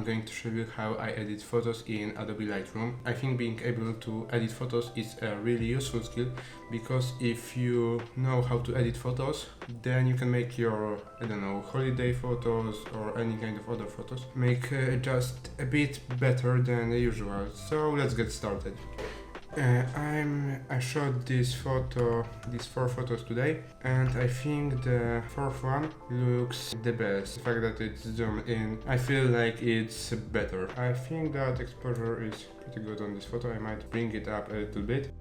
I'm going to show you how I edit photos in Adobe Lightroom. I think being able to edit photos is a really useful skill, because if you know how to edit photos, then you can make your, I don't know, holiday photos or any kind of other photos make just a bit better than usual. So let's get started. I shot these four photos today, and I think the fourth one looks the best. The fact that it's zoomed in, I feel like it's better. I think that exposure is pretty good on this photo. I might bring it up a little bit.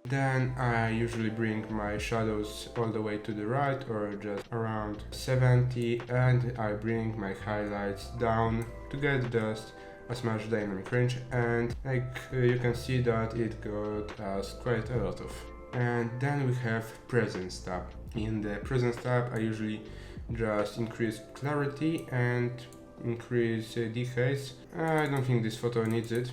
Then I usually bring my shadows all the way to the right, or just around 70, and I bring my highlights down to get just as much dynamic range, and you can see that it got us quite a lot of. And then we have presence tab. In the presence tab I usually just increase clarity and increase dehaze. I don't think this photo needs it.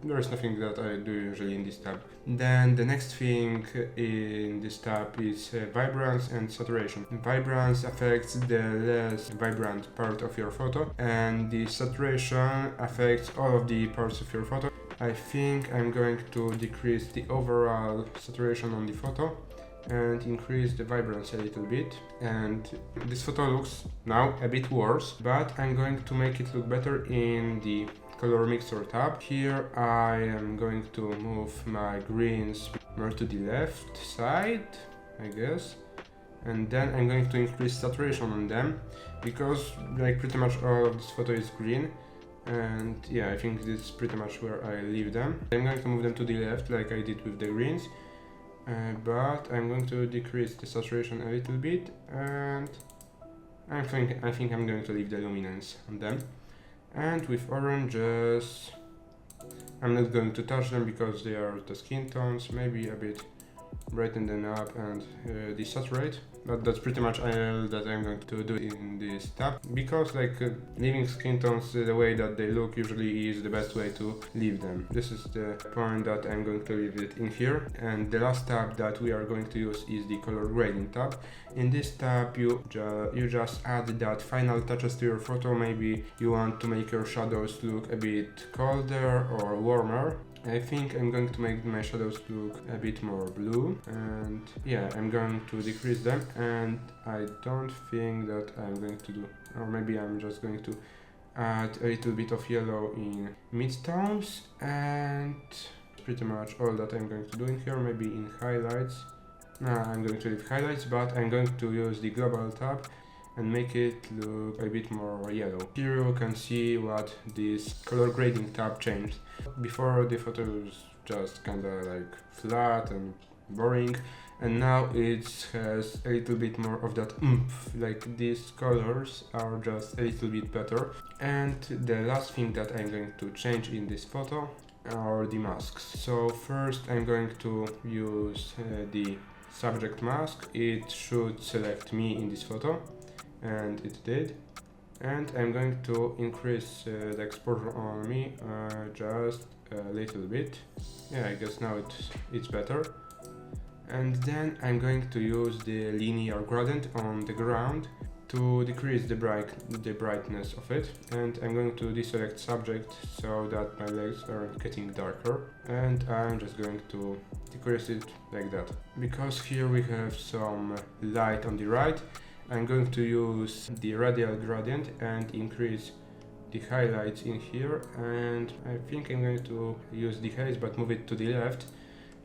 There is nothing that I do usually in this tab. Then the next thing in this tab is vibrance and saturation. Vibrance affects the less vibrant part of your photo, and the saturation affects all of the parts of your photo. I think I'm going to decrease the overall saturation on the photo and increase the vibrance a little bit, and this photo looks now a bit worse, but I'm going to make it look better in the color mixer tab. Here I am going to move my greens more to the left side, I guess, and then I'm going to increase saturation on them, because pretty much all of this photo is green, and yeah, I think this is pretty much where I leave them. I'm going to move them to the left like I did with the greens, but I'm going to decrease the saturation a little bit, and I think I'm going to leave the luminance on them. And with oranges, I'm not going to touch them because they are the skin tones, maybe a bit brighten them up and desaturate. But that's pretty much all that I'm going to do in this tab, because leaving skin tones the way that they look usually is the best way to leave them. This is the point that I'm going to leave it in here. And the last tab that we are going to use is the color grading tab. In this tab you just add that final touches to your photo. Maybe you want to make your shadows look a bit colder or warmer. I think I'm going to make my shadows look a bit more blue, and yeah, I'm going to decrease them, and I don't think that I'm going to do, or maybe I'm just going to add a little bit of yellow in midtones, and pretty much all that I'm going to do in here. Maybe in highlights, I'm going to leave highlights, but I'm going to use the global tab and make it look a bit more yellow. Here you can see what this color grading tab changed. Before the photo was just kinda flat and boring, and now it has a little bit more of that oomph. These colors are just a little bit better. And the last thing that I'm going to change in this photo are the masks. So first I'm going to use the subject mask. It should select me in this photo, and it did. And I'm going to increase the exposure on me just a little bit. Yeah, I guess now it's better. And then I'm going to use the linear gradient on the ground to decrease the brightness of it. And I'm going to deselect subject so that my legs are getting darker, and I'm just going to decrease it like that. Because here we have some light on the right, I'm going to use the radial gradient and increase the highlights in here, and I think I'm going to use the haze but move it to the left.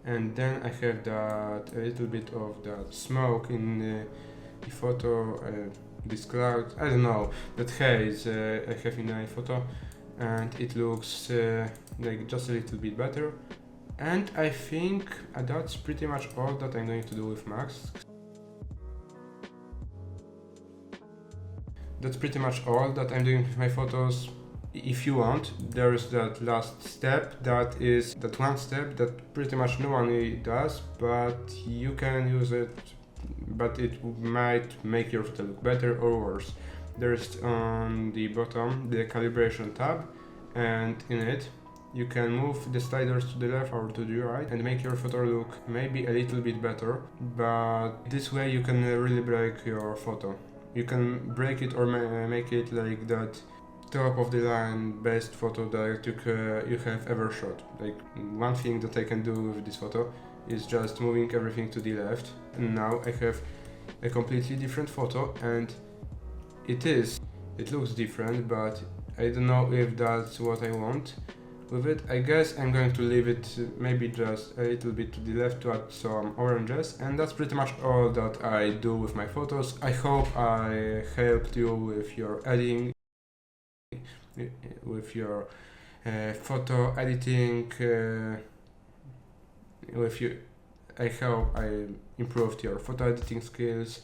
And then I have that a little bit of that smoke in the photo, this cloud, I don't know, that haze I have in my photo, and it looks just a little bit better. And I think that's pretty much all that I'm going to do with masks. That's pretty much all that I'm doing with my photos. If you want, there is that last step, that one step that pretty much no one does, but you can use it, but it might make your photo look better or worse. There's on the bottom the calibration tab, and in it you can move the sliders to the left or to the right and make your photo look maybe a little bit better, but this way you can really break your photo. You can break it or make it like that top of the line best photo that you have ever shot. Like, one thing that I can do with this photo is just moving everything to the left, and now I have a completely different photo, and it looks different, but I don't know if that's what I want with it. I guess I'm going to leave it maybe just a little bit to the left to add some oranges, and that's pretty much all that I do with my photos. I hope I helped you with your editing, with your photo editing, I hope I improved your photo editing skills.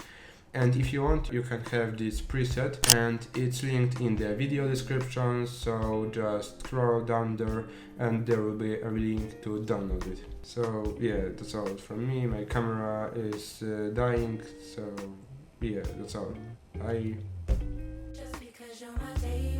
And if you want, you can have this preset, and it's linked in the video description, so just scroll down there and there will be a link to download it. So yeah, that's all from me. My camera is dying, so yeah, that's all. Bye. Just because you're my day